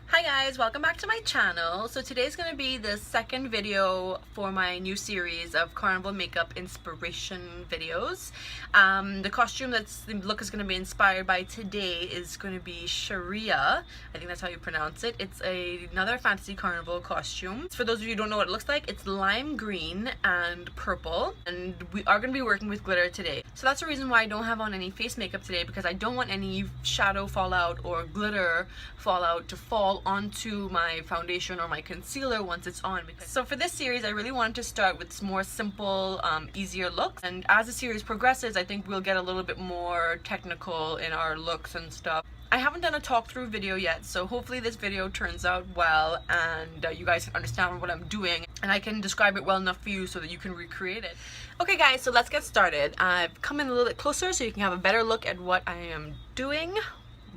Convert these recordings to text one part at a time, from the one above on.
Hi guys, welcome back to my channel. So today's going to be the second video for my new series of Carnival Makeup inspiration videos. The look is going to be inspired by today is going to be Sharia. I think that's how you pronounce it. It's another fantasy carnival costume. For those of you who don't know what it looks like, it's lime green and purple, and we are going to be working with glitter today. So that's the reason why I don't have on any face makeup today, because I don't want any shadow fallout or glitter fallout to fall onto my foundation or my concealer once it's on. So for this series, I really wanted to start with more simple, easier looks, and as the series progresses, I think we'll get a little bit more technical in our looks and stuff. I haven't done a talk through video yet, so hopefully this video turns out well and you guys can understand what I'm doing and I can describe it well enough for you so that you can recreate it. Okay guys, so let's get started. I've come in a little bit closer so you can have a better look at what I am doing.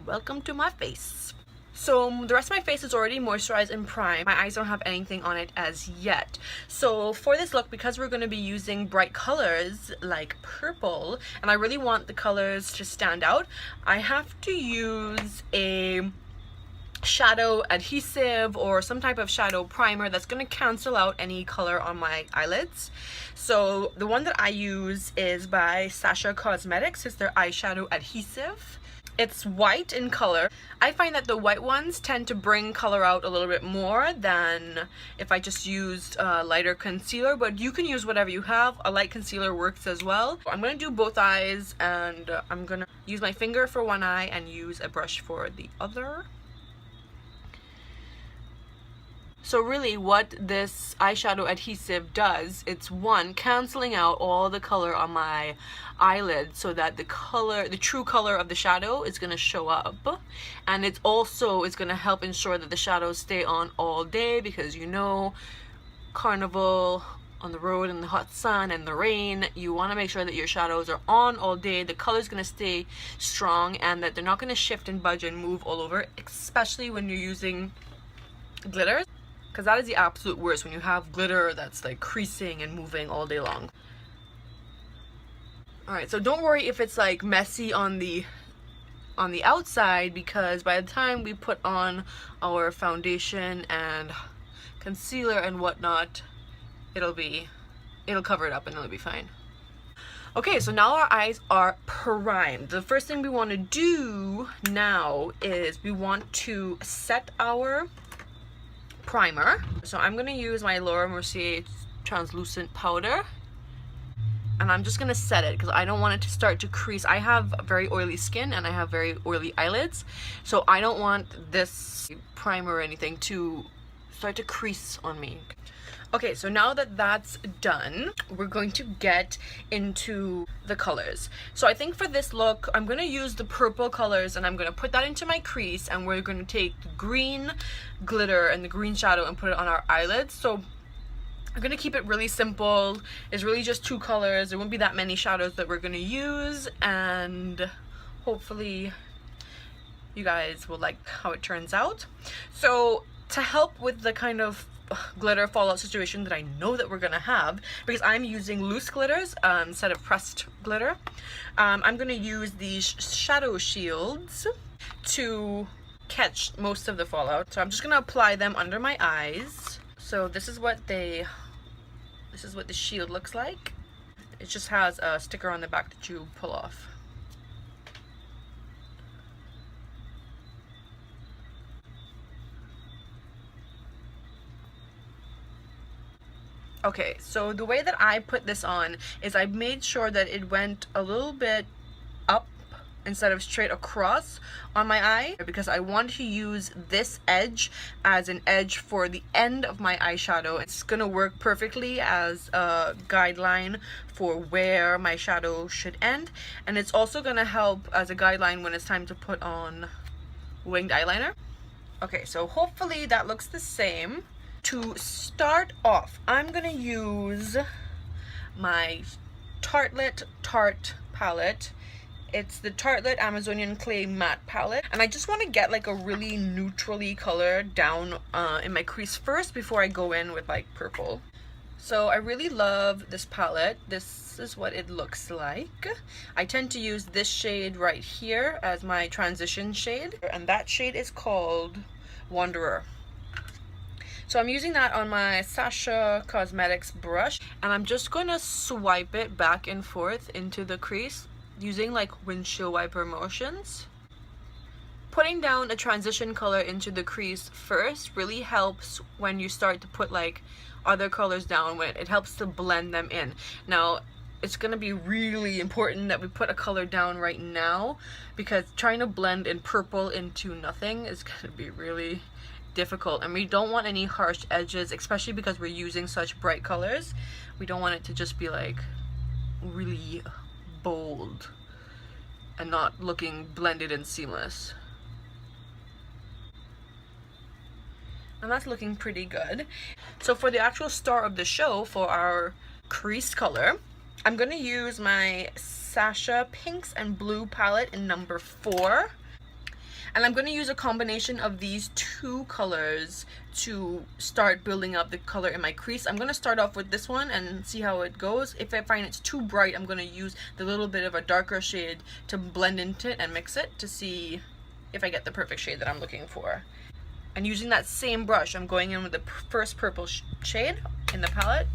Welcome to my face. So the rest of my face is already moisturized and primed. My eyes don't have anything on it as yet. So for this look, because we're going to be using bright colors like purple, and I really want the colors to stand out, I have to use a shadow adhesive or some type of shadow primer that's going to cancel out any color on my eyelids. So the one that I use is by Sacha Cosmetics. It's their eyeshadow adhesive. It's white in color. I find that the white ones tend to bring color out a little bit more than if I just used lighter concealer, but you can use whatever you have. A light concealer works as well. I'm going to do both eyes, and I'm going to use my finger for one eye and use a brush for the other. So really what this eyeshadow adhesive does, it's one, canceling out all the color on my eyelid so that the true color of the shadow is going to show up. And it also is going to help ensure that the shadows stay on all day, because you know, carnival on the road in the hot sun and the rain, you want to make sure that your shadows are on all day. The color is going to stay strong and that they're not going to shift and budge and move all over, especially when you're using glitter. Because that is the absolute worst, when you have glitter that's like creasing and moving all day long. Alright, so don't worry if it's like messy on the outside, because by the time we put on our foundation and concealer and whatnot, it'll cover it up and it'll be fine. Okay, so now our eyes are primed. The first thing we want to do now is we want to set our primer. So I'm going to use my Mercier translucent powder, and I'm just going to set it because I don't want it to start to crease. I have very oily skin and I have very oily eyelids, so I don't want this primer or anything to start to crease on me. Okay, so now that that's done, we're going to get into the colors. So I think for this look, I'm going to use the purple colors and I'm going to put that into my crease, and we're going to take the green glitter and the green shadow and put it on our eyelids. So I'm going to keep it really simple. It's really just two colors. There won't be that many shadows that we're going to use, and hopefully you guys will like how it turns out. So to help with the kind of glitter fallout situation that I know that we're gonna have, because I'm using loose glitters instead of pressed glitter, I'm gonna use these shadow shields to catch most of the fallout. So I'm just gonna apply them under my eyes. So this is what the shield looks like. It just has a sticker on the back that you pull off. Okay, so the way that I put this on is I made sure that it went a little bit up instead of straight across on my eye, because I want to use this edge as an edge for the end of my eyeshadow. It's gonna work perfectly as a guideline for where my shadow should end, and it's also gonna help as a guideline when it's time to put on winged eyeliner. Okay, so hopefully that looks the same. To start off, I'm gonna use my Tartelette Tarte palette. It's the Tartelette Amazonian Clay Matte palette, and I just want to get like a really neutrally color down in my crease first before I go in with like purple. So I really love this palette. This is what it looks like. I tend to use this shade right here as my transition shade, and that shade is called Wanderer. So I'm using that on my Sacha Cosmetics brush, and I'm just going to swipe it back and forth into the crease using like windshield wiper motions. Putting down a transition color into the crease first really helps when you start to put like other colors down, when it helps to blend them in. Now it's going to be really important that we put a color down right now, because trying to blend in purple into nothing is going to be really difficult, and we don't want any harsh edges, especially because we're using such bright colors. We don't want it to just be like really bold and not looking blended and seamless. And that's looking pretty good. So for the actual star of the show, for our crease color, I'm going to use my Sacha Pinks and Blue palette in number 4. And I'm going to use a combination of these two colors to start building up the color in my crease. I'm going to start off with this one and see how it goes. If I find it's too bright, I'm going to use the little bit of a darker shade to blend into it and mix it to see if I get the perfect shade that I'm looking for. And using that same brush, I'm going in with the first purple shade in the palette.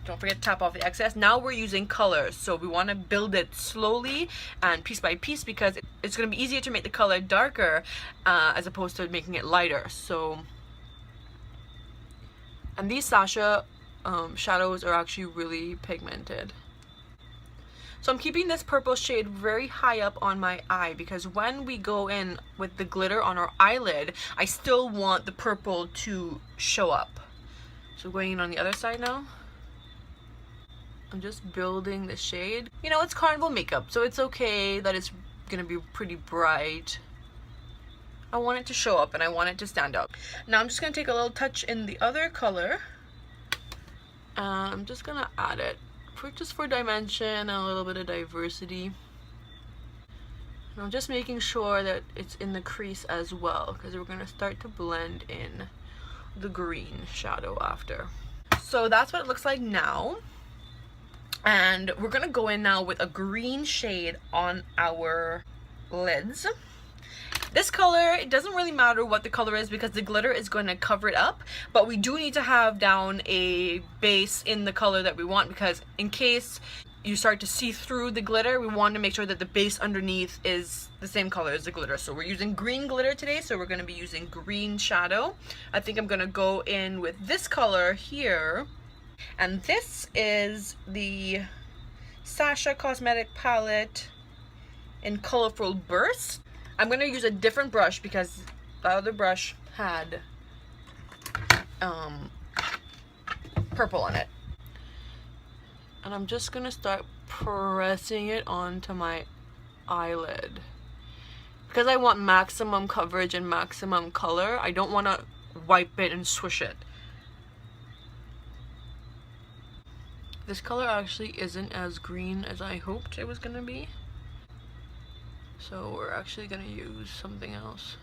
Don't forget to tap off the excess. Now we're using colors, so we want to build it slowly and piece by piece, because it's going to be easier to make the color darker as opposed to making it lighter. So, and these Sacha shadows are actually really pigmented. So I'm keeping this purple shade very high up on my eye, because when we go in with the glitter on our eyelid, I still want the purple to show up. So going in on the other side now. I'm just building the shade. You know, it's Carnival Makeup, so it's okay that it's gonna be pretty bright. I want it to show up and I want it to stand out. Now I'm just gonna take a little touch in the other color. I'm just gonna add it just for dimension and a little bit of diversity. And I'm just making sure that it's in the crease as well, because we're gonna start to blend in the green shadow after. So that's what it looks like now. And we're gonna go in now with a green shade on our lids. This color, it doesn't really matter what the color is because the glitter is going to cover it up, but we do need to have down a base in the color that we want, because in case you start to see through the glitter, we want to make sure that the base underneath is the same color as the glitter. So we're using green glitter today, so we're going to be using green shadow. I think I'm going to go in with this color here, and this is the Sacha Cosmetic palette in Colourful Burst. I'm going to use a different brush because the other brush had purple on it. And I'm just going to start pressing it onto my eyelid. Because I want maximum coverage and maximum color, I don't want to wipe it and swoosh it. This color actually isn't as green as I hoped it was going to be. So we're actually going to use something else.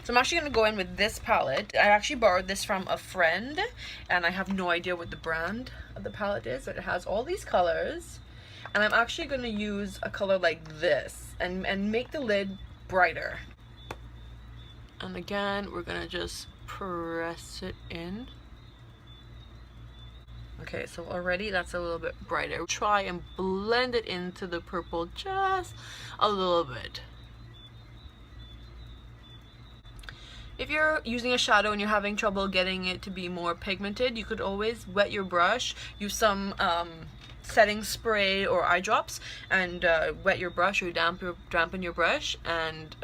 So I'm actually going to go in with this palette. I actually borrowed this from a friend, and I have no idea what the brand of the palette is, but it has all these colors. And I'm actually going to use a color like this and make the lid brighter. And again, we're going to just press it in. Okay, so already that's a little bit brighter. Try and blend it into the purple just a little bit. If you're using a shadow and you're having trouble getting it to be more pigmented, you could always wet your brush, use some setting spray or eye drops, and wet your brush or dampen your brush, and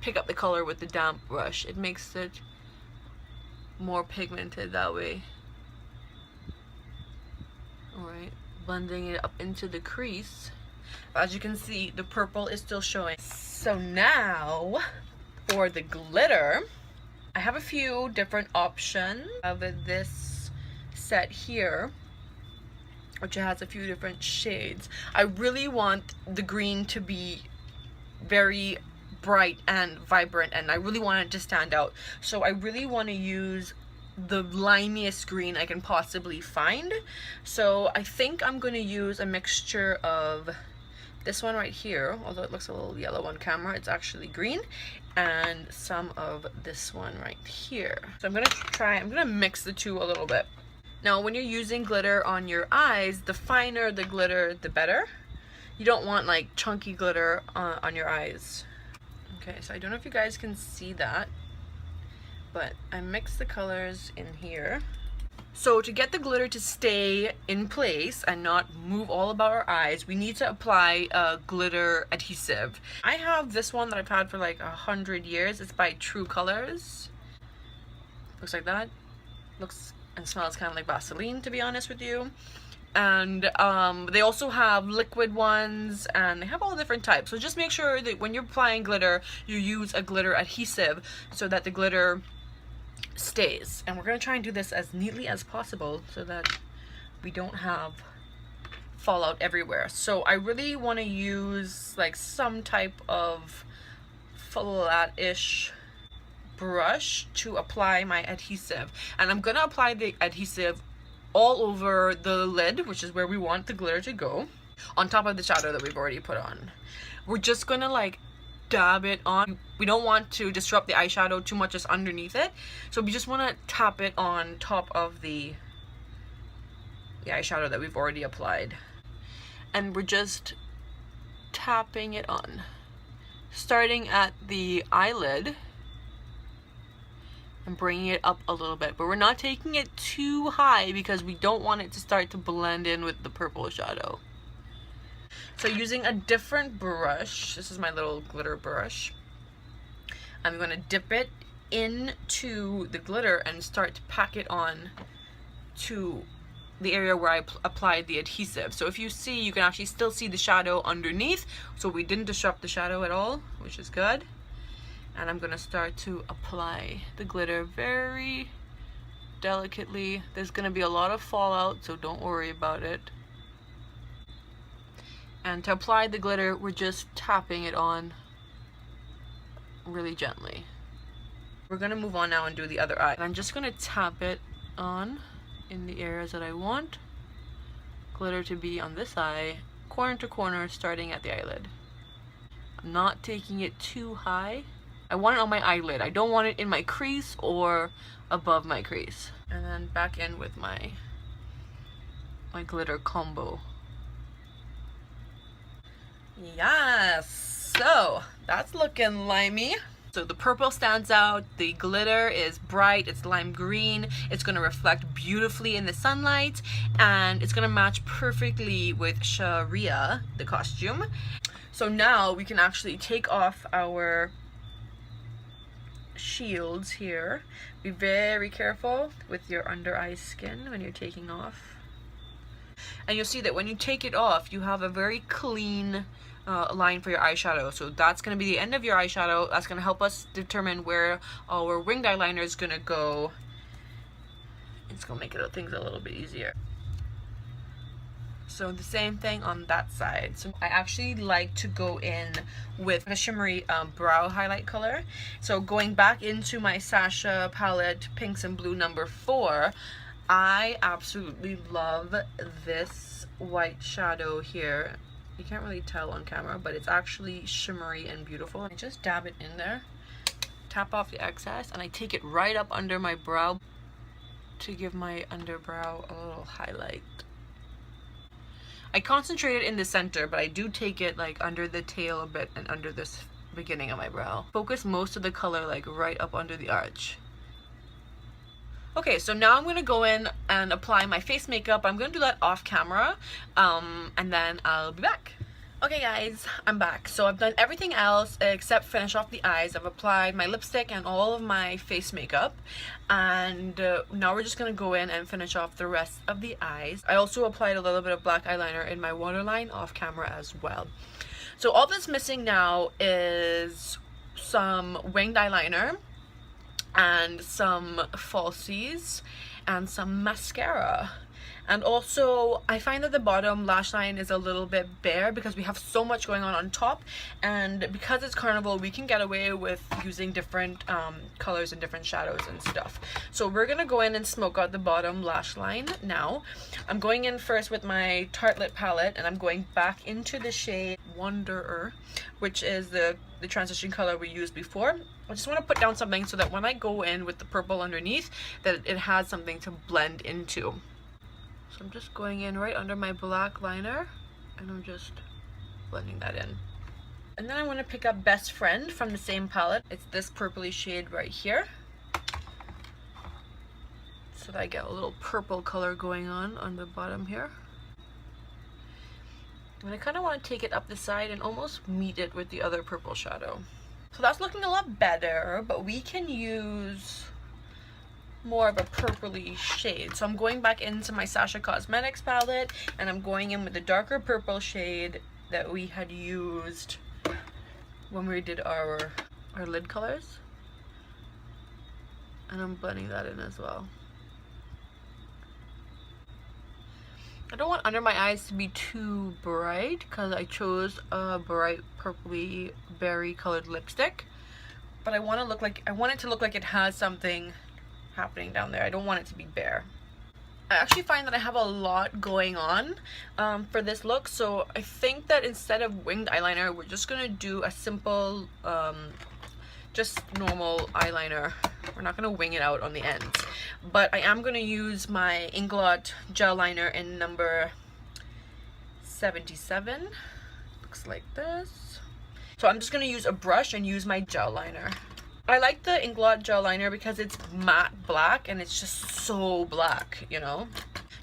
pick up the color with the damp brush. It makes it more pigmented that way. Alright, blending it up into the crease. As you can see, the purple is still showing. So now, for the glitter, I have a few different options. I have this set here, which has a few different shades. I really want the green to be very bright and vibrant, and I really want it to stand out. So I really want to use the limiest green I can possibly find. So I think I'm going to use a mixture of this one right here, although it looks a little yellow on camera, it's actually green, and some of this one right here. So I'm gonna mix the two a little bit. Now when you're using glitter on your eyes, the finer the glitter, the better. You don't want like chunky glitter on your eyes. Okay, so I don't know if you guys can see that, but I mixed the colors in here. So to get the glitter to stay in place and not move all about our eyes, we need to apply a glitter adhesive. I have this one that I've had for like 100 years. It's by True Colors. Looks like that. Looks and smells kind of like Vaseline, to be honest with you. And they also have liquid ones, and they have all different types. So just make sure that when you're applying glitter, you use a glitter adhesive so that the glitter stays. And we're going to try and do this as neatly as possible so that we don't have fallout everywhere. So I really want to use like some type of flat-ish brush to apply my adhesive, and I'm gonna apply the adhesive all over the lid, which is where we want the glitter to go, on top of the shadow that we've already put on. We're just gonna like dab it on. We don't want to disrupt the eyeshadow too much just underneath it, so we just want to tap it on top of the eyeshadow that we've already applied, and we're just tapping it on, starting at the eyelid and bringing it up a little bit, but we're not taking it too high because we don't want it to start to blend in with the purple shadow. So using a different brush, this is my little glitter brush, I'm going to dip it into the glitter and start to pack it on to the area where I applied the adhesive. So if you see, you can actually still see the shadow underneath, so we didn't disrupt the shadow at all, which is good. And I'm gonna start to apply the glitter very delicately. There's gonna be a lot of fallout, so don't worry about it. And to apply the glitter, we're just tapping it on really gently. We're gonna move on now and do the other eye. And I'm just gonna tap it on in the areas that I want glitter to be on this eye, corner to corner, starting at the eyelid. I'm not taking it too high. I want it on my eyelid. I don't want it in my crease or above my crease. And then back in with my glitter combo. Yes! So, that's looking limey. So the purple stands out, the glitter is bright, it's lime green, it's going to reflect beautifully in the sunlight, and it's going to match perfectly with Sharia, the costume. So now we can actually take off our shields here. Be very careful with your under eye skin when you're taking off. And you'll see that when you take it off, you have a very clean line for your eyeshadow. So that's going to be the end of your eyeshadow. That's going to help us determine where our winged eyeliner is going to go. It's going to make things a little bit easier. So the same thing on that side. So I actually like to go in with a shimmery brow highlight color. So going back into my Sacha palette, Pinks and Blue number 4, I absolutely love this white shadow here. You can't really tell on camera, but it's actually shimmery and beautiful. I just dab it in there, tap off the excess, and I take it right up under my brow to give my underbrow a little highlight. I concentrate it in the center, but I do take it like under the tail a bit and under this beginning of my brow. Focus most of the color like right up under the arch. Okay, so now I'm going to go in and apply my face makeup. I'm going to do that off camera, and then I'll be back. Okay guys, I'm back. So I've done everything else except finish off the eyes. I've applied my lipstick and all of my face makeup, and now we're just going to go in and finish off the rest of the eyes. I also applied a little bit of black eyeliner in my waterline off camera as well. So all that's missing now is some winged eyeliner and some falsies and some mascara. And also I find that the bottom lash line is a little bit bare because we have so much going on top, and because it's Carnival we can get away with using different colors and different shadows and stuff. So we're gonna go in and smoke out the bottom lash line now. I'm going in first with my Tartelette palette, and I'm going back into the shade Wanderer, which is the transition color we used before. I just want to put down something so that when I go in with the purple underneath, that it has something to blend into. So I'm just going in right under my black liner, and I'm just blending that in. And then I want to pick up Best Friend from the same palette. It's this purpley shade right here, so that I get a little purple color going on the bottom here. And I kind of want to take it up the side and almost meet it with the other purple shadow. So that's looking a lot better, but we can use more of a purpley shade. So I'm going back into my Sacha Cosmetics palette, and I'm going in with the darker purple shade that we had used when we did our lid colors. And I'm blending that in as well. I don't want under my eyes to be too bright because I chose a bright purpley berry colored lipstick, but I want it to look like it has something happening down there. I don't want it to be bare. I actually find that I have a lot going on for this look, so I think that instead of winged eyeliner, we're just gonna do a simple just normal eyeliner. We're not gonna wing it out on the ends, but I am gonna use my Inglot gel liner in number 77. Looks like this. So I'm just gonna use a brush and use my gel liner. I like the Inglot gel liner because it's matte black and it's just so black, you know.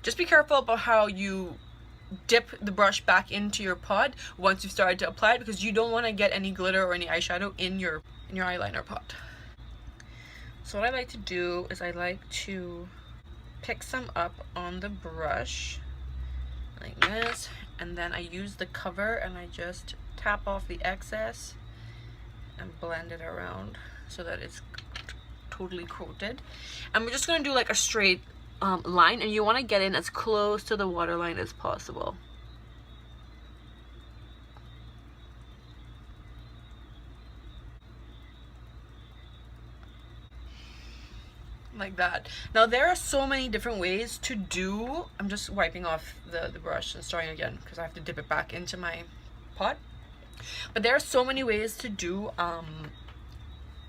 Just be careful about how you dip the brush back into your pot once you've started to apply it, because you don't want to get any glitter or any eyeshadow in your eyeliner pot. So what I like to do is I like to pick some up on the brush like this, and then I use the cover and I just tap off the excess and blend it around so that it's totally coated. And we're just going to do like a straight line, and you want to get in as close to the waterline as possible. Like that. Now there are so many different ways to do, I'm just wiping off the brush and starting again because I have to dip it back into my pot. But there are so many ways to do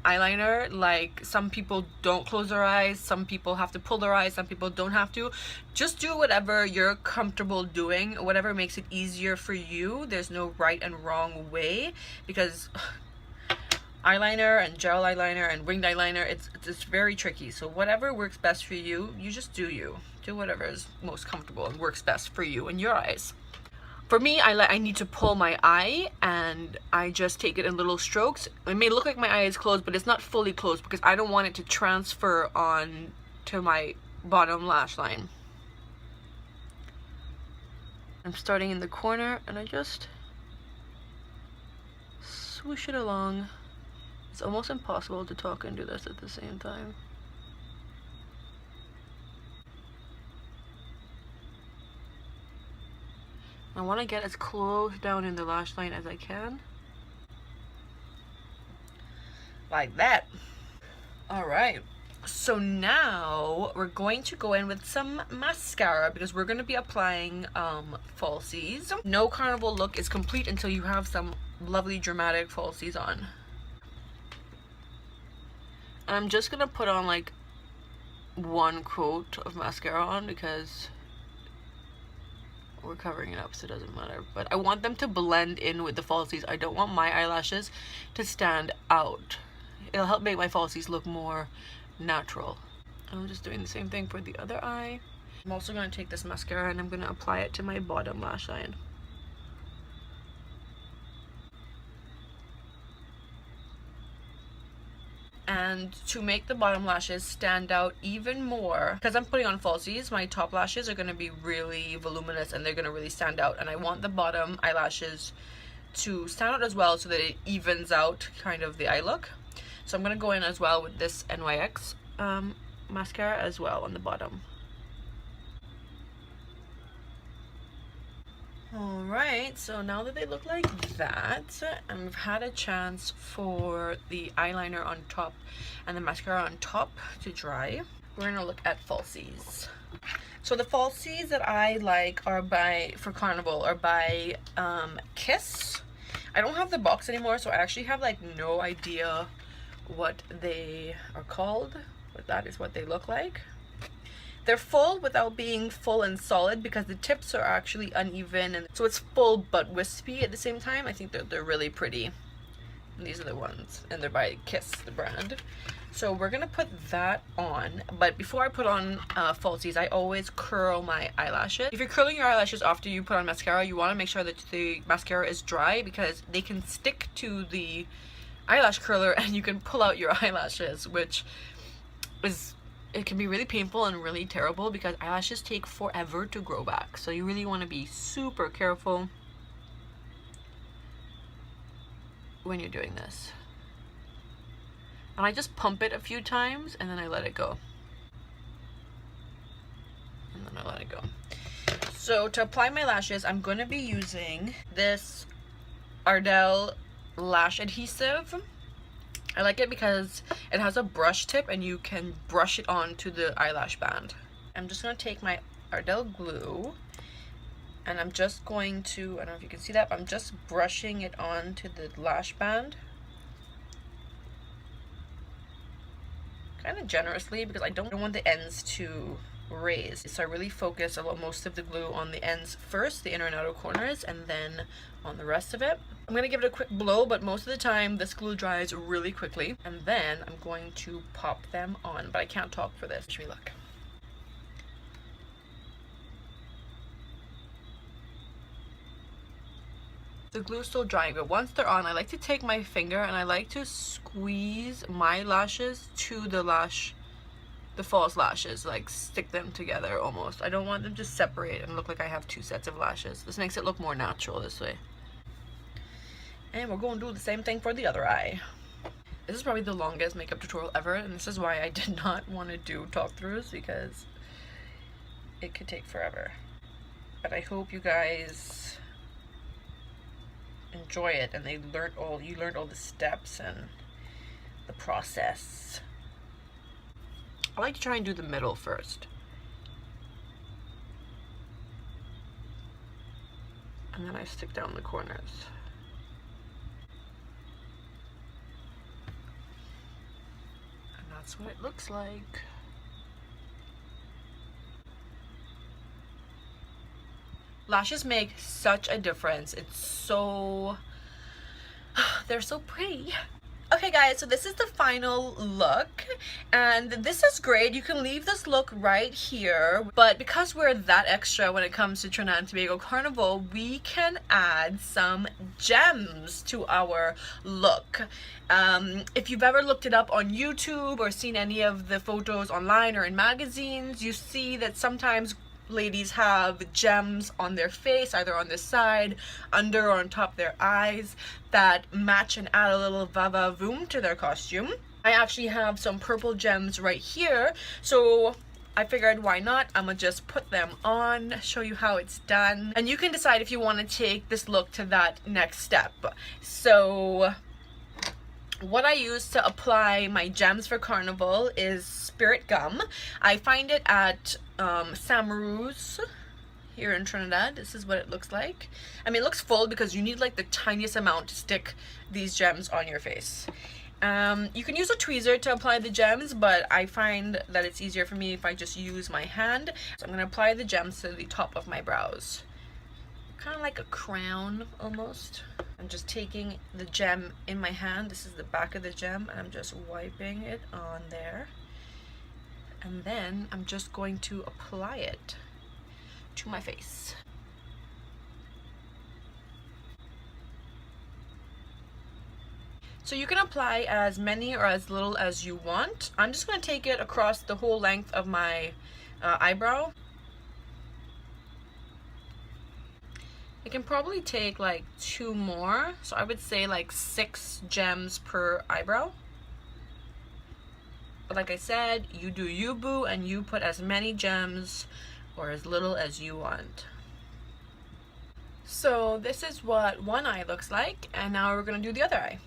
eyeliner. Like, some people don't close their eyes, some people have to pull their eyes, some people don't have to. Just do whatever you're comfortable doing, whatever makes it easier for you. There's no right and wrong way, because eyeliner and gel eyeliner and winged eyeliner, it's very tricky. So whatever works best for you, you just do whatever is most comfortable and works best for you and your eyes. For me, I need to pull my eye, and I just take it in little strokes. It may look like my eye is closed, but it's not fully closed because I don't want it to transfer on to my bottom lash line. I'm starting in the corner and I just swoosh it along. It's almost impossible to talk and do this at the same time. I want to get as close down in the lash line as I can. Like that. Alright. So now we're going to go in with some mascara because we're going to be applying falsies. No carnival look is complete until you have some lovely dramatic falsies on. And I'm just going to put on like one coat of mascara on because we're covering it up, so it doesn't matter. But I want them to blend in with the falsies. I don't want my eyelashes to stand out. It'll help make my falsies look more natural. I'm just doing the same thing for the other eye. I'm also going to take this mascara and I'm going to apply it to my bottom lash line. And to make the bottom lashes stand out even more, because I'm putting on falsies, my top lashes are going to be really voluminous and they're going to really stand out, and I want the bottom eyelashes to stand out as well so that it evens out kind of the eye look. So I'm going to go in as well with this NYX mascara as well on the bottom. Alright, so now that they look like that, and we've had a chance for the eyeliner on top and the mascara on top to dry, we're going to look at falsies. So the falsies that I like are for Carnival are by Kiss. I don't have the box anymore, so I actually have like no idea what they are called, but that is what they look like. They're full without being full and solid because the tips are actually uneven, and so it's full but wispy at the same time. I think they're really pretty. And these are the ones, and they're by Kiss, the brand. So we're gonna put that on, but before I put on falsies, I always curl my eyelashes. If you're curling your eyelashes after you put on mascara, you want to make sure that the mascara is dry because they can stick to the eyelash curler and you can pull out your eyelashes, which is, it can be really painful and really terrible because eyelashes take forever to grow back. So you really want to be super careful when you're doing this. And I just pump it a few times and then I let it go. And then I let it go. So to apply my lashes, I'm going to be using this Ardell lash adhesive. I like it because it has a brush tip and you can brush it onto the eyelash band. I'm just going to take my Ardell glue and I'm just going to, I don't know if you can see that, but I'm just brushing it onto the lash band. Kind of generously because I don't want the ends to raise. So I really focus a lot, most of the glue on the ends first, the inner and outer corners, and then on the rest of it. I'm going to give it a quick blow, but most of the time this glue dries really quickly. And then I'm going to pop them on, but I can't talk for this. Should we look? The glue's still drying, but once they're on, I like to take my finger and I like to squeeze my lashes to the false lashes, like stick them together almost. I don't want them to separate and look like I have two sets of lashes. This makes it look more natural this way. And we're going to do the same thing for the other eye. This is probably the longest makeup tutorial ever, and this is why I did not want to do talk throughs because it could take forever. But I hope you guys enjoy it and you learned all the steps and the process. I like to try and do the middle first, and then I stick down the corners. And that's what it looks like. Lashes make such a difference. It's so, they're so pretty. Okay guys, so this is the final look, and this is great. You can leave this look right here, but because we're that extra when it comes to Trinidad and Tobago Carnival, we can add some gems to our look. If you've ever looked it up on YouTube or seen any of the photos online or in magazines, you see that sometimes ladies have gems on their face, either on the side, under, or on top of their eyes, that match and add a little va-va-voom to their costume. I actually have some purple gems right here, so I figured why not, I'm gonna just put them on, show you how it's done, and you can decide if you want to take this look to that next step. So what I use to apply my gems for Carnival is Spirit Gum. I find it at Samaru's here in Trinidad. This is what it looks like. I mean, it looks full because you need like the tiniest amount to stick these gems on your face. You can use a tweezer to apply the gems, but I find that it's easier for me if I just use my hand. So I'm going to apply the gems to the top of my brows. Kind of like a crown almost. I'm just taking the gem in my hand. This is the back of the gem, and I'm just wiping it on there. And then I'm just going to apply it to my face. So you can apply as many or as little as you want. I'm just going to take it across the whole length of my eyebrow. I can probably take like 2 more, so I would say like 6 gems per eyebrow. But like I said, you do you, boo, and you put as many gems or as little as you want. So this is what one eye looks like, and now we're going to do the other eye.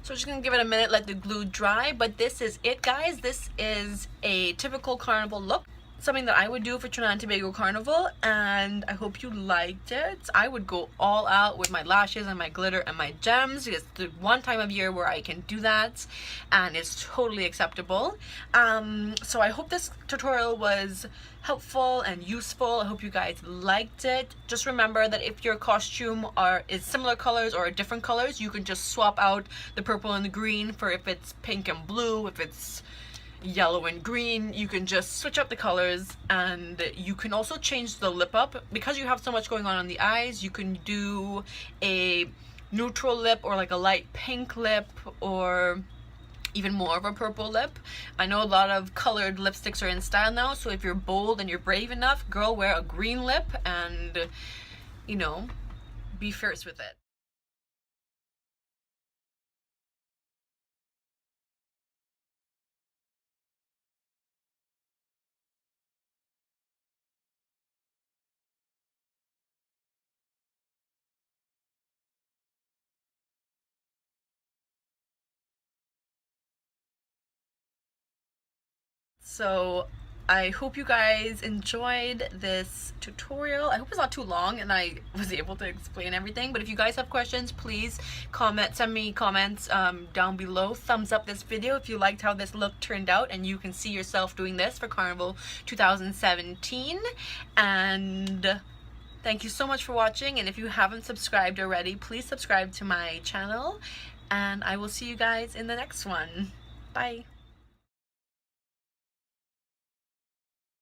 So we're just gonna give it a minute, let the glue dry, but this is it, guys. This is a typical Carnival look. Something that I would do for Trinidad and Tobago Carnival, and I hope you liked it. I would go all out with my lashes and my glitter and my gems. It's the one time of year where I can do that, and it's totally acceptable. So I hope this tutorial was helpful and useful. I hope you guys liked it. Just remember that if your costume is similar colors or different colors, you can just swap out the purple and the green for if it's pink and blue, if it's yellow and green. You can just switch up the colors, and you can also change the lip up. Because you have so much going on the eyes, you can do a neutral lip or like a light pink lip or even more of a purple lip. I know a lot of colored lipsticks are in style now, so if you're bold and you're brave enough, girl, wear a green lip and, you know, be fierce with it. So I hope you guys enjoyed this tutorial. I hope it's not too long and I was able to explain everything, but if you guys have questions, please send me comments down below. Thumbs up this video if you liked how this look turned out and you can see yourself doing this for Carnival 2017. And thank you so much for watching, and if you haven't subscribed already, please subscribe to my channel, and I will see you guys in the next one. Bye.